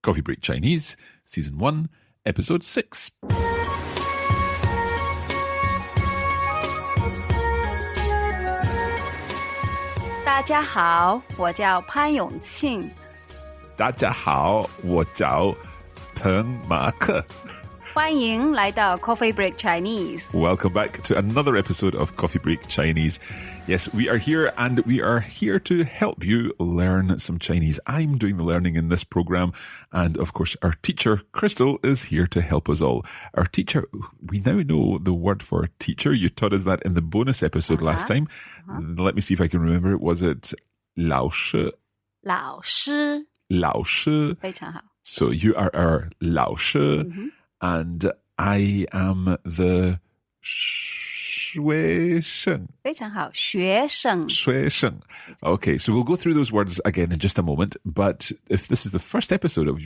Coffee Break Chinese, Season 1, Episode 6. 大家好，我叫潘永庆。大家好，我叫彭马克。欢迎来到 Coffee Break Chinese. Welcome back to another episode of Coffee Break Chinese. Yes, we are here and we are here to help you learn some Chinese. I'm doing the learning in this program and of course our teacher, Crystal, is here to help us all. Our teacher, we now know the word for teacher. You taught us that in the bonus episode last time. Let me see if I can remember it. Was it 老师? 老师。老师。非常好。So you are our 老师. And I am the 学生. 非常好，学生。学生. Okay, so we'll go through those words again in just a moment. But if this is the first episode of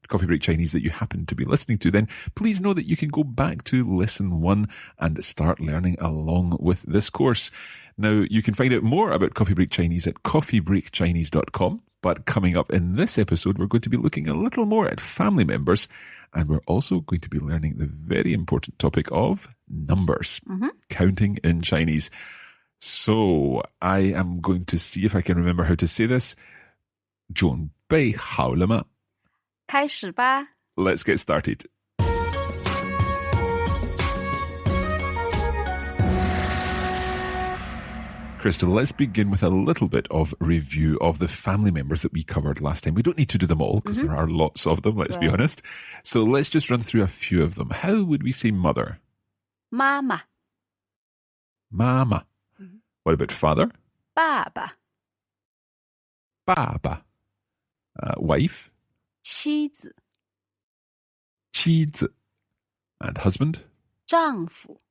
Coffee Break Chinese that you happen to be listening to, then please know that you can go back to lesson 1 and start learning along with this course. Now, you can find out more about Coffee Break Chinese at coffeebreakchinese.com. But coming up in this episode, we're going to be looking a little more at family members. And we're also going to be learning the very important topic of numbers, counting in Chinese. So I am going to see if I can remember how to say this. 准备好了吗？开始吧。Let's get started. Crystal, let's begin with a little bit of review of the family members that we covered last time. We don't need to do them all because there are lots of them, let's be honest. So let's just run through a few of them. How would we say mother? 妈妈。 Mama. What about father? 爸爸。 Baba. Wife? 妻子。 妻子. And husband? 丈夫。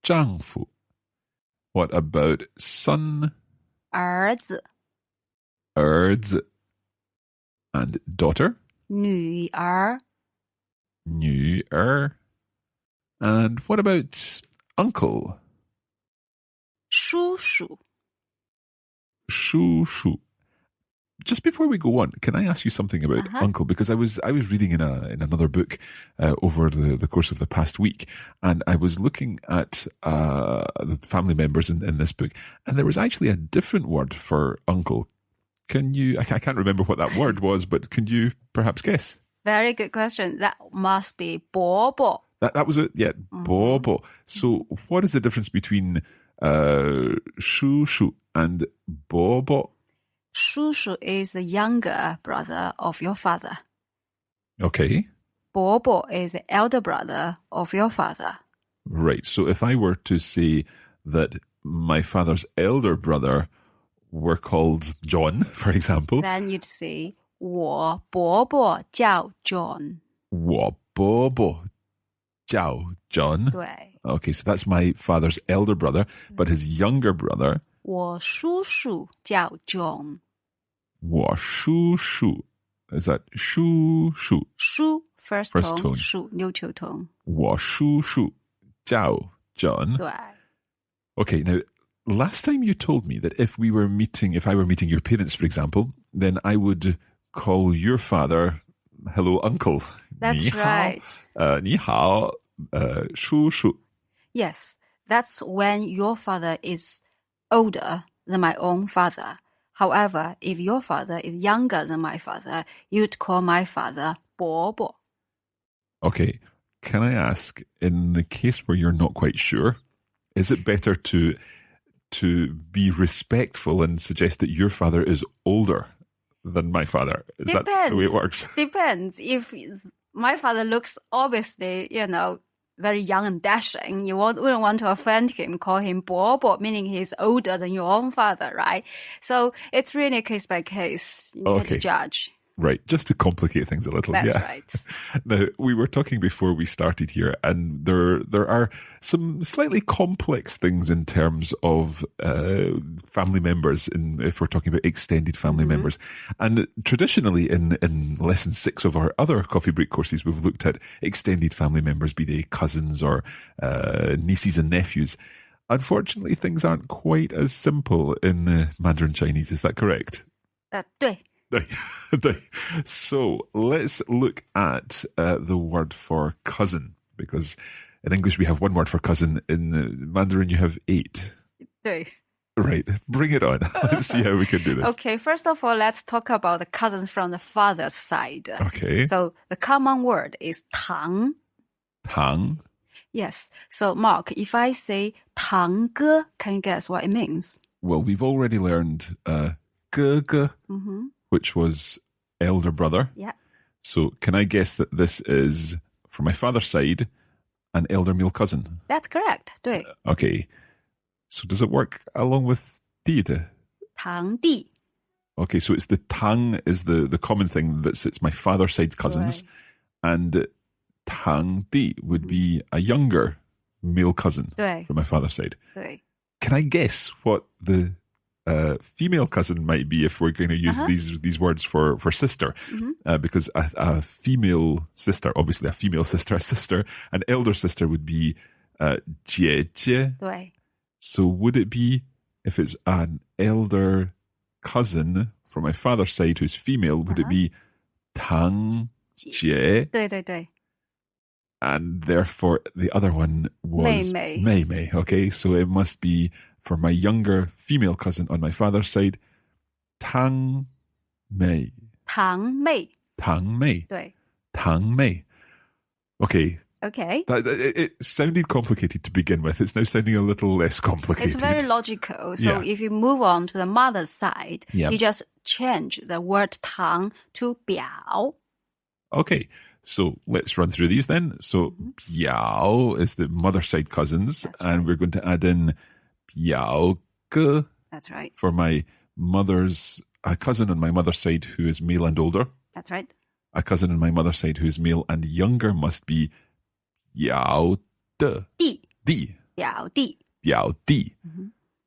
丈夫. What about son? 儿子。 儿子. And daughter? 女儿。 女儿. And what about uncle? 叔叔。 叔叔. Just before we go on, can I ask you something about uncle? Because I was reading in another book over the course of the past week, and I was looking at the family members in this book, and there was actually a different word for uncle. Can you? I can't remember what that word was, but can you perhaps guess? Very good question. That must be 伯伯. That was it. Yeah, 伯伯. So what is the difference between 叔叔 and 伯伯? 叔叔 is the younger brother of your father. Okay. 伯伯 is the elder brother of your father. Right. So if I were to say that my father's elder brother were called John, for example. Then you'd say 我伯伯叫 John. 我伯伯叫 John. 对。 Okay, so that's my father's elder brother, but his younger brother. 我叔叔叫 John. 我叔叔. Is that 叔叔? 叔 first First tone. 叔 neutral tone. 我叔叔叫 John. 对。 Okay, now, last time you told me that if I were meeting your parents, for example, then I would call your father, hello, uncle. That's 你好, right. 你好, 叔叔. Yes, that's when your father is older than my own father. However, if your father is younger than my father, you'd call my father 伯伯. Okay, can I ask, in the case where you're not quite sure, is it better to be respectful and suggest that your father is older than my father? Is Depends. that the way it works? Depends. If my father looks obviously, very young and dashing, you wouldn't want to offend him, call him 伯伯, meaning he's older than your own father, right? So it's really case by case. You need to judge. Right, just to complicate things a little. That's yeah. right. Now, we were talking before we started here, and there are some slightly complex things in terms of family members, if we're talking about extended family members. And traditionally, in lesson 6 of our other Coffee Break courses, we've looked at extended family members, be they cousins or nieces and nephews. Unfortunately, things aren't quite as simple in Mandarin Chinese. Is that correct? 对。So let's look at the word for cousin, because in English we have one word for cousin. In Mandarin you have 8. 对. Right, bring it on. Let's see how we can do this. Okay, first of all, let's talk about the cousins from the father's side. Okay. So the common word is Tang. Tang. Yes. So Mark, if I say 堂哥, can you guess what it means? Well, we've already learned 哥哥, which was elder brother. Yeah. So can I guess that this is, from my father's side, an elder male cousin? That's correct. 对. Okay. So does it work along with 弟弟? 堂弟. Okay, so it's the Tang is the common thing that's it's my father's side cousins, and Tang Di would be a younger male cousin 对. from my father's side. 对. Can I guess what the female cousin might be if we're going to use these words for sister? Because a female sister, obviously a female sister, a sister, an elder sister would be 姐姐. 对. So would it be, if it's an elder cousin from my father's side who's female, would it be Tang Jie? 对对对. And therefore the other one was Mei. Mei Mei. Okay, so it must be for my younger female cousin on my father's side, Tang Mei. 堂妹. Tang Mei. 对. Tang Mei. Okay. Okay. It sounded complicated to begin with. It's now sounding a little less complicated. It's very logical. So if you move on to the mother's side, you just change the word 堂 to 表. Okay, so let's run through these then. So 表 is the mother side cousins, and we're going to add in 表哥. That's right. For my mother's, a cousin on my mother's side who is male and older. That's right. A cousin on my mother's side who is male and younger must be 表的. 弟. 弟. 表弟. 表弟.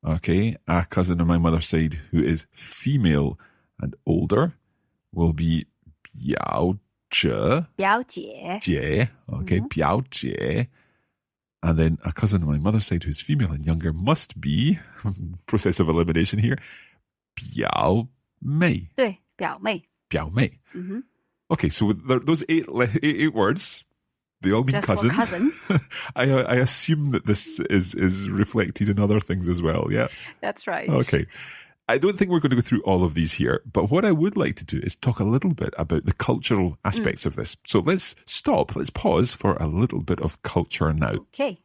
Okay, a cousin on my mother's side who is female and older will be 表姐. 表姐. 姐. Okay, 表姐. And then a cousin on my mother's side who's female and younger must be, process of elimination here, 表妹. 对, 表妹. 表妹. Okay, so those eight words, they all mean Just cousin. for cousin. I assume that this is reflected in other things as well, yeah? That's right. Okay. I don't think we're going to go through all of these here, but what I would like to do is talk a little bit about the cultural aspects of this. So let's pause for a little bit of culture now. Okay.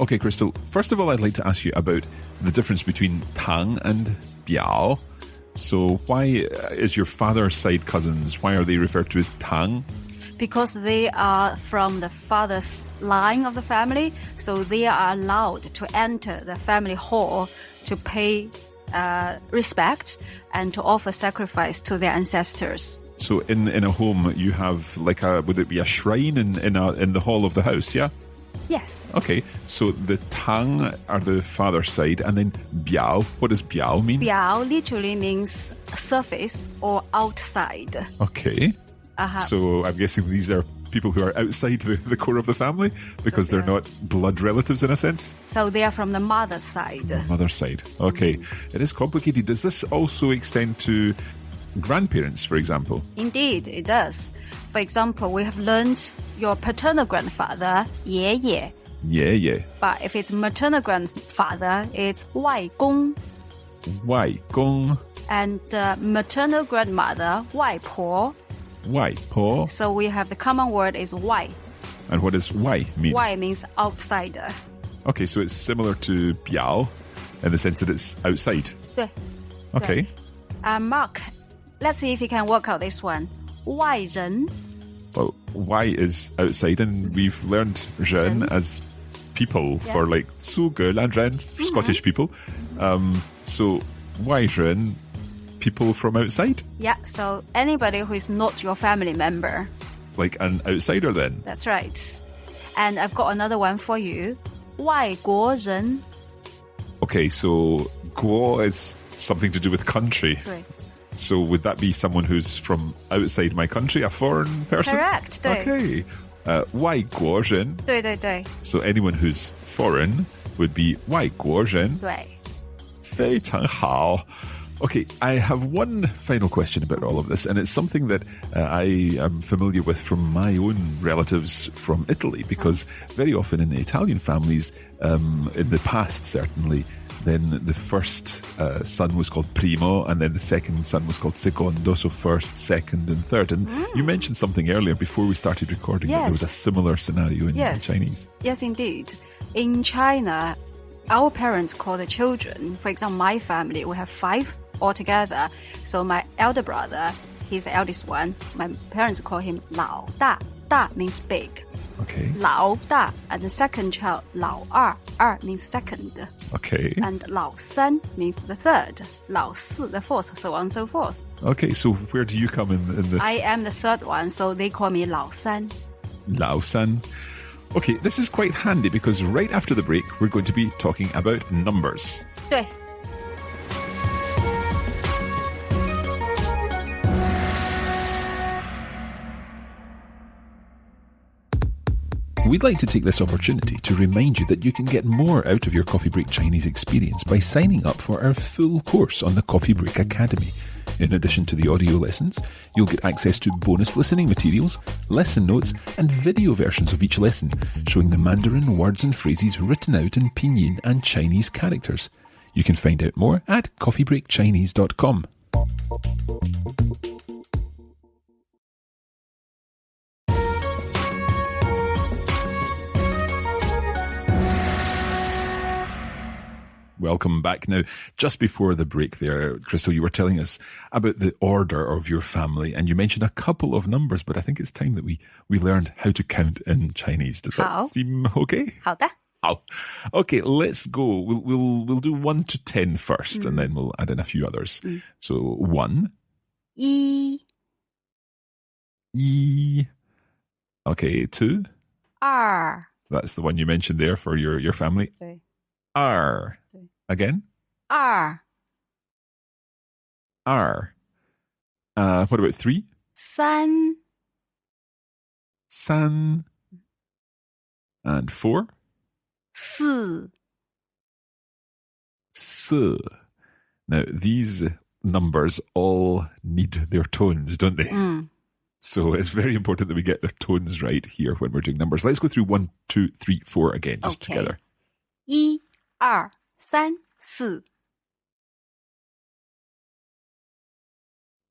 Okay, Crystal, first of all, I'd like to ask you about the difference between Tang and Biao. So why is your father's side cousins, why are they referred to as Tang? Because they are from the father's line of the family, so they are allowed to enter the family hall to pay respect and to offer sacrifice to their ancestors. So in a home, you have like would it be a shrine in the hall of the house, yeah? Yes. Okay, so the Tang are the father's side, and then Biao, what does Biao mean? Biao literally means surface or outside. Okay. So I'm guessing these are people who are outside the core of the family because they're not blood relatives in a sense? So they are from the mother's side. Mother's side. Okay. It is complicated. Does this also extend to grandparents, for example? Indeed, it does. For example, we have learned your paternal grandfather, 爷爷. Yeah. But if it's maternal grandfather, it's 外公. 外公. And maternal grandmother, 外婆. 外婆. So we have the common word is 外. And what does 外 mean? 外 means outsider. Okay, so it's similar to 表 in the sense that it's outside. 对. Okay. Mark, let's see if you can work out this one. 外人. Well, 外 is outside, and we've learned 人 as people for like 苏格兰人, Scottish people. So 外人, people from outside? Yeah, so anybody who is not your family member. Like an outsider then? That's right. And I've got another one for you. 外国人. Okay, so 国 is something to do with country. 对. So would that be someone who's from outside my country, a foreign person? Correct, 对. Okay. 外国人. 对对对. So anyone who's foreign would be 外国人.对。非常好. Okay, I have one final question about all of this, and it's something that I am familiar with from my own relatives from Italy, because very often in Italian families, in the past certainly, then the first son was called primo, and then the second son was called secondo, so first, second, and third. And you mentioned something earlier before we started recording that there was a similar scenario in Chinese. Yes, indeed. In China, our parents call the children, for example, my family, we have 5 altogether. So my elder brother, he's the eldest one. My parents call him 老大. Da means big. Okay. 老大. And the second child, 老二. 二 means second. Okay. And 老三 means the third. 老四, the fourth, so on and so forth. Okay, so where do you come in this? I am the third one, so they call me 老三. 老三. Okay, this is quite handy because right after the break, we're going to be talking about numbers. 对. We'd like to take this opportunity to remind you that you can get more out of your Coffee Break Chinese experience by signing up for our full course on the Coffee Break Academy. In addition to the audio lessons, you'll get access to bonus listening materials, lesson notes, and video versions of each lesson, showing the Mandarin words and phrases written out in Pinyin and Chinese characters. You can find out more at coffeebreakchinese.com. Welcome back. Now, just before the break there, Crystal, you were telling us about the order of your family, and you mentioned a couple of numbers, but I think it's time that we learned how to count in Chinese. Does that seem okay? 好的. Oh, okay, let's go. We'll do 1 to 10 first, and then we'll add in a few others. So 1. 一. Okay, 2. 二. That's the one you mentioned there for your family. 对. R. Again? 二. R. What about 3? 三. San. And 4? 四. S. Now, these numbers all need their tones, don't they? So it's very important that we get their tones right here when we're doing numbers. Let's go through 1, 2, 3, 4 again, just together. 一, 二, 三, 四.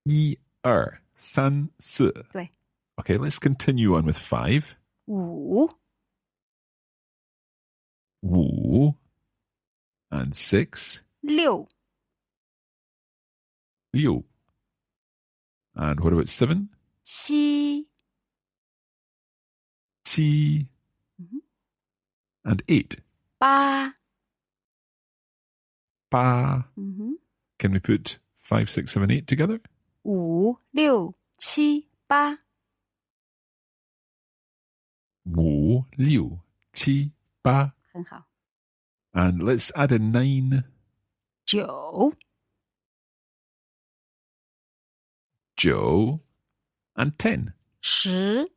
1, 2, 3, 4. 对. Okay, let's continue on with 5. 五. 5. And 6. 六. 6. And what about 7? 七. 7. And 8. 八. 8. Can we put 5, 6, 7, 8 together? 五, 六, 七, 八. 5, 6, 7, 8. 很好. And let's add a 9. 九. 9. And 10. 十.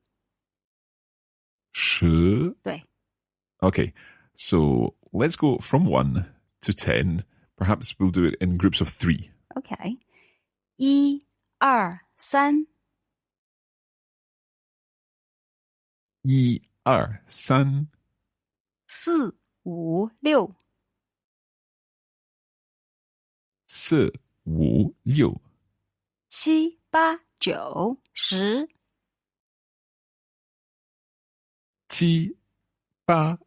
10. 对. Okay, so let's go from 1 to 10. Perhaps we'll do it in groups of 3. Okay. 一, 二, 三. 1, 2, 3. 四, 五, 六. 4, 5, 6. 七, 八, 九, 十. 7, 8, 9,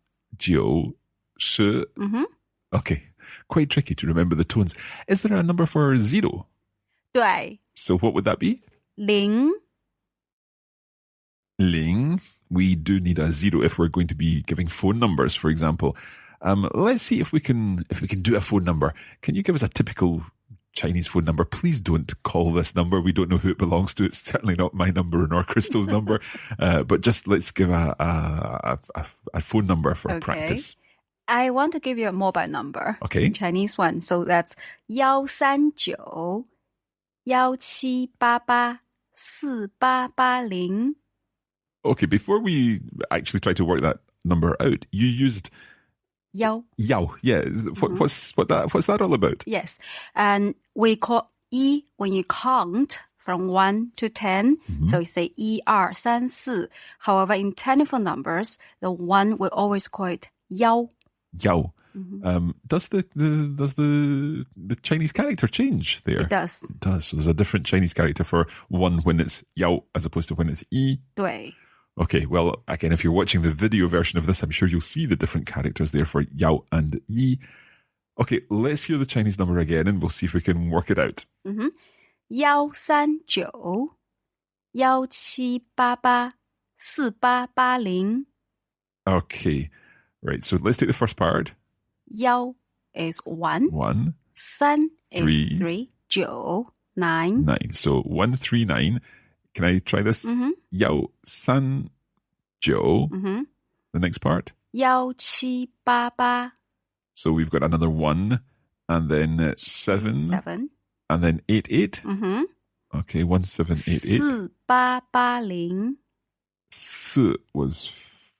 10. Okay, quite tricky to remember the tones. Is there a number for 0? 对. So what would that be? 零. Ling. We do need a 0 if we're going to be giving phone numbers, for example. Let's see if we can do a phone number. Can you give us a typical Chinese phone number? Please don't call this number. We don't know who it belongs to. It's certainly not my number nor Crystal's number. But just let's give a phone number for practice. I want to give you a mobile number. Okay. Chinese one. So that's 139 1788 4880. Okay, before we actually try to work that number out, you used Yao. Yao. Yeah. What's that all about? Yes. And we call yi when you count from 1 to 10. So we say 1, 2, 3, 4. However, in technical numbers, the 1 we always call it Yao. Yao. Does the Chinese character change there? It does. It does. So there's a different Chinese character for 1 when it's Yao as opposed to when it's yi. 对. Okay, well, again, if you're watching the video version of this, I'm sure you'll see the different characters there for Yao and Yi. Okay, let's hear the Chinese number again and we'll see if we can work it out. 139 1788 4880. Okay, right, so let's take the first part. 1 is 1. 1, 3 3, is 3. 9. 9. So 139. Can I try this? Yao san jiu. The next part. 1788. So we've got another 1 and then 7 7. and then 88. Okay, 1788. 4880. 4 was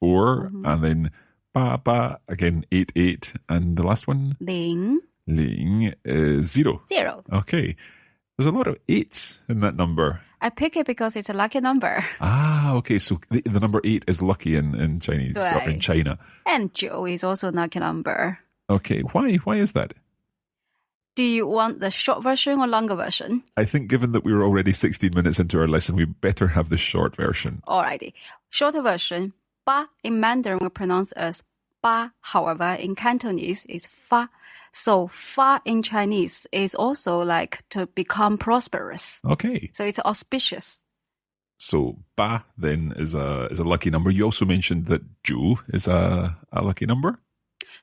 4 and then ba again 88 and the last one 0. ling is 0. 0. Okay. There's a lot of 8s in that number. I pick it because it's a lucky number. Ah, okay. So the number 8 is lucky in Chinese or in China. And 9 is also a lucky number. Okay. Why is that? Do you want the short version or longer version? I think given that we were already 16 minutes into our lesson, we better have the short version. Alrighty. Shorter version. Ba in Mandarin we pronounce as ba. However, in Cantonese is fa. So fa in Chinese is also like to become prosperous. Okay. So it's auspicious. So ba then is a lucky number. You also mentioned that zhu is a lucky number.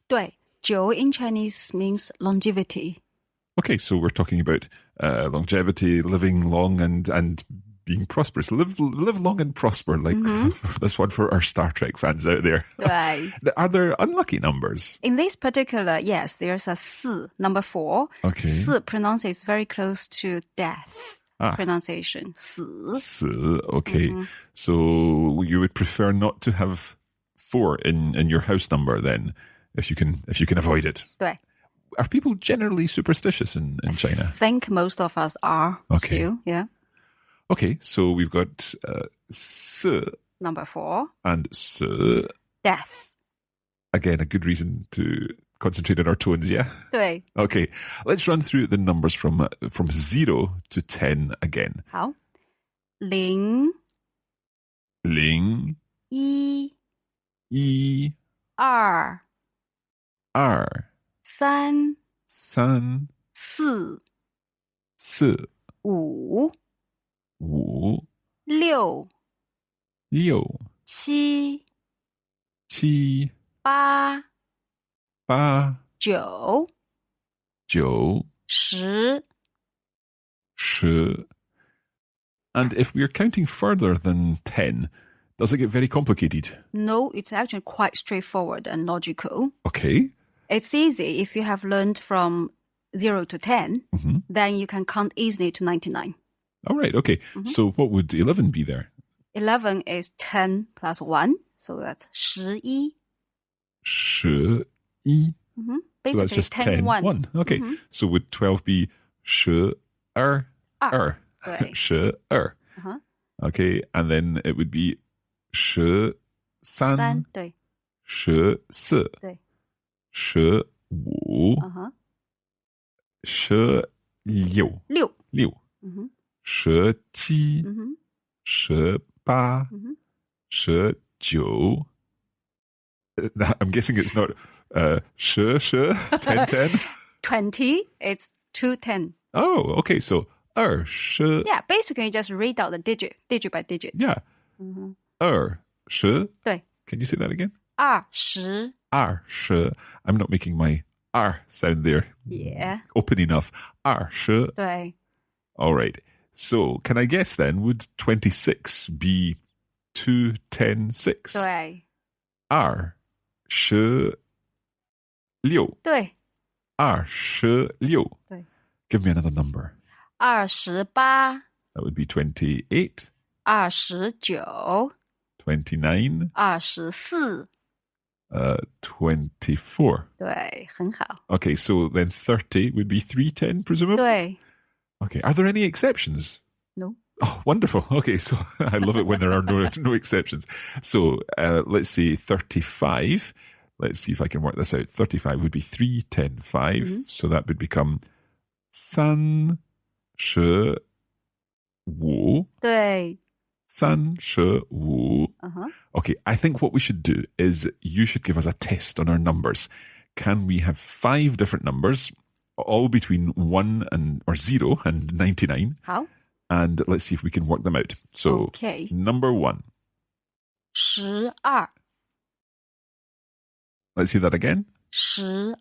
对, 9 in Chinese means longevity. Okay, so we're talking about longevity, living long and being prosperous. Live long and prosper, like this one for our Star Trek fans out there. 对. Are there unlucky numbers? In this particular, yes, there's a 4, number 4. Okay. 4 pronounces very close to death pronunciation. 4. 4, okay. So you would prefer not to have 4 in your house number then, if you can avoid it. 对. Are people generally superstitious in China? I think most of us are still, yeah. Okay, so we've got 4 Number 4. and 4. Death. Again, a good reason to concentrate on our tones, yeah? 对. Okay, let's run through the numbers from 0 to 10 again. 好. 0 0 1 1 2 2 3 3 4 4 5 5 6 6 7 7 8 8 9 9 10 10. And if we're counting further than 10, does it get very complicated? No, it's actually quite straightforward and logical. Okay. It's easy if you have learned from 0 to 10, then you can count easily to 99. All right, okay. So what would 11 be there? 11 is 10 plus 1, so that's 11. 11. Basically, So that's just 10, 1. 1. Okay. So would 12 be 12? 对. 12. Okay, and then it would be 13. 3, 对. 14. 对. 15. 16. 6. 17. 18. 19. I'm guessing it's not 10, 10. 20, it's 210. Oh, okay. So 20. Yeah, basically just read out the digit by digit. Yeah. 20. 对. Can you say that again? 20. 20. I'm not making my R sound there Yeah. open enough. 20. 对. All right. So can I guess then, would 26 be 2, 10, 6? 对. 2, 16. 对. 26. 对. Give me another number. 28. That would be 28. 29. 29. 24. 24. 对，很好。 Okay, so then 30 would be 310, presumably? 对 Okay, are there any exceptions? No. Oh, wonderful. Okay, so I love it when there are no exceptions. So let's say 35. Let's see if I can work this out. 35 would be 3, 10, 5. So that would become 3, 10, 5. 对 3, 10, 5. Okay, I think what we should do is you should give us a test on our numbers. Can we have 5 different numbers, all between 1 or 0 and 99? 好 And let's see if we can work them out. So, Okay. number 1. 12 Let's see that again. 12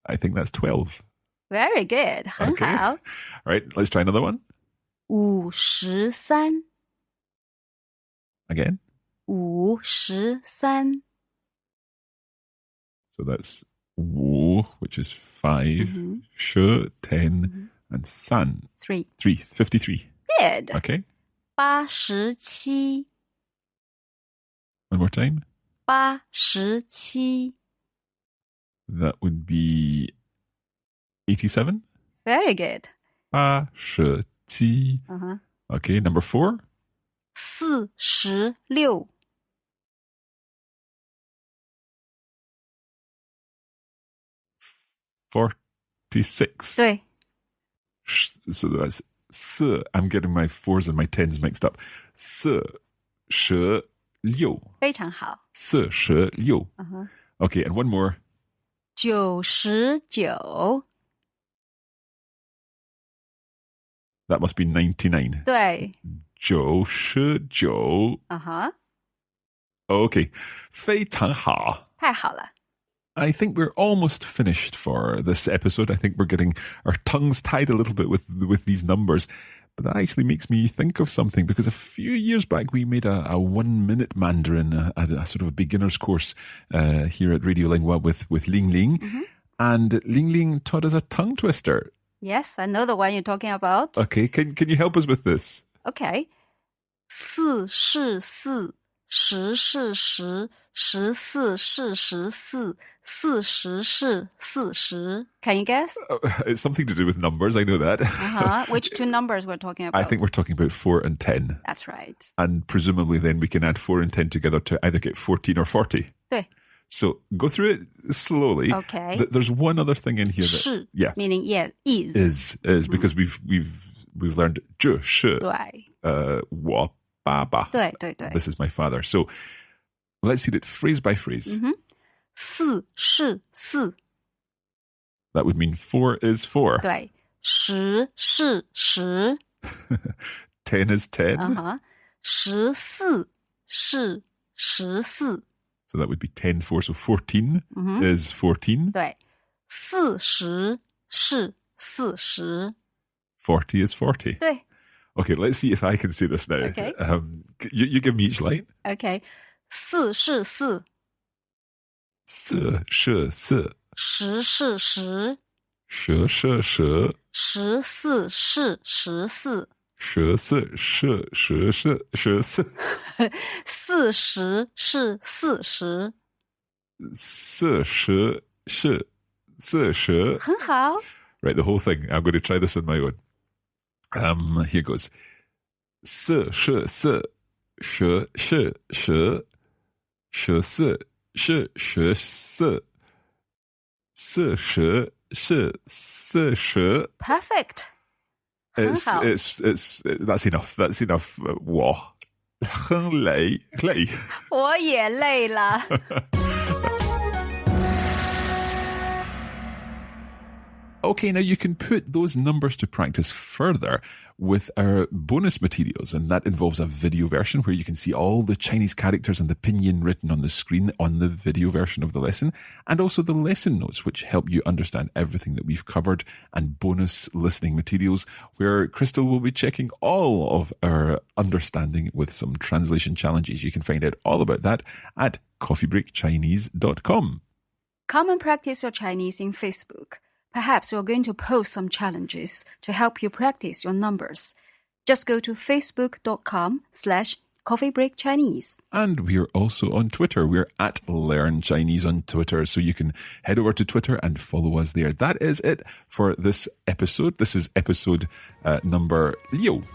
I think that's 12. Very good 很 Okay. 好 All right, let's try another one. 53 Again. 53 So that's Wu, which is 5, Shi, 10, and San, 3 3, 53. Good Okay, 87 one more time. 87 That would be 87. Very good 87. Okay, number 4. 46 46. 对 So that's 4. I'm getting my 4s and my 10s mixed up. 46. 非常好 46. Okay, and one more. 99 That must be 99. 对 99. Okay. 非常好。太好了 I think we're almost finished for this episode. I think we're getting our tongues tied a little bit with these numbers. But that actually makes me think of something, because a few years back we made a 1-minute Mandarin, a sort of a beginner's course here at Radio Lingua with Ling Ling. And Ling Ling taught us a tongue twister. Yes, I know the one you're talking about. Okay, can you help us with this? Okay. 4是4 10是10 14是14 40是40 Can you guess? It's something to do with numbers, I know that. Which two numbers we're talking about? I think we're talking about 4 and 10. That's right. And presumably then we can add 4 and 10 together to either get 14 or 40. 对 So go through it slowly. Okay. There's one other thing in here that 是 yeah, meaning yeah, is. is because we've learned 这是对我爸爸. 对对对 This is my father. So let's see it phrase by phrase. 4是4 That would mean 4 is 4. 对10是10 10 is 10. 14是14 So that would be 10, 4. So 14 is 14. 对40是40 40 is 40. 对 Okay, let's see if I can say this now. Okay. You give me each line. OK 4是4 4是4 10是10 10是10 14是14 14是14 14 40是40 40是40很好 Right, the whole thing. I'm going to try this on my own. Here goes. 4是4 10是10 14是14 40是40 Perfect 很好 That's enough. That's enough. 我很累我也累了Okay, now you can put those numbers to practice further with our bonus materials, and that involves a video version where you can see all the Chinese characters and the pinyin written on the screen on the video version of the lesson, and also the lesson notes, which help you understand everything that we've covered, and bonus listening materials where Crystal will be checking all of our understanding with some translation challenges. You can find out all about that at coffeebreakchinese.com. Come and practice your Chinese in Facebook. Perhaps we're going to post some challenges to help you practice your numbers. Just go to facebook.com/ Coffee Break Chinese. And we're also on Twitter. We're at Learn Chinese on Twitter. So you can head over to Twitter and follow us there. That is it for this episode. This is episode number 6.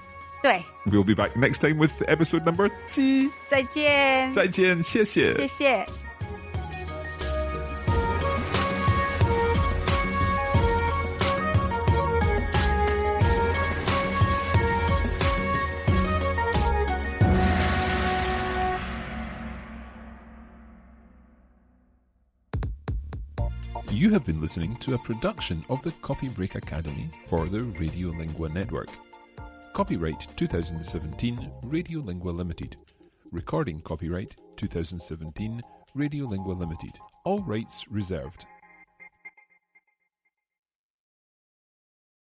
对， We'll be back next time with episode number 7. 再见，再见，谢谢。谢谢。You have been listening to a production of the Copy Break Academy for the Radiolingua Network. Copyright 2017 Radiolingua Limited. Recording copyright 2017 Radiolingua Limited. All rights reserved.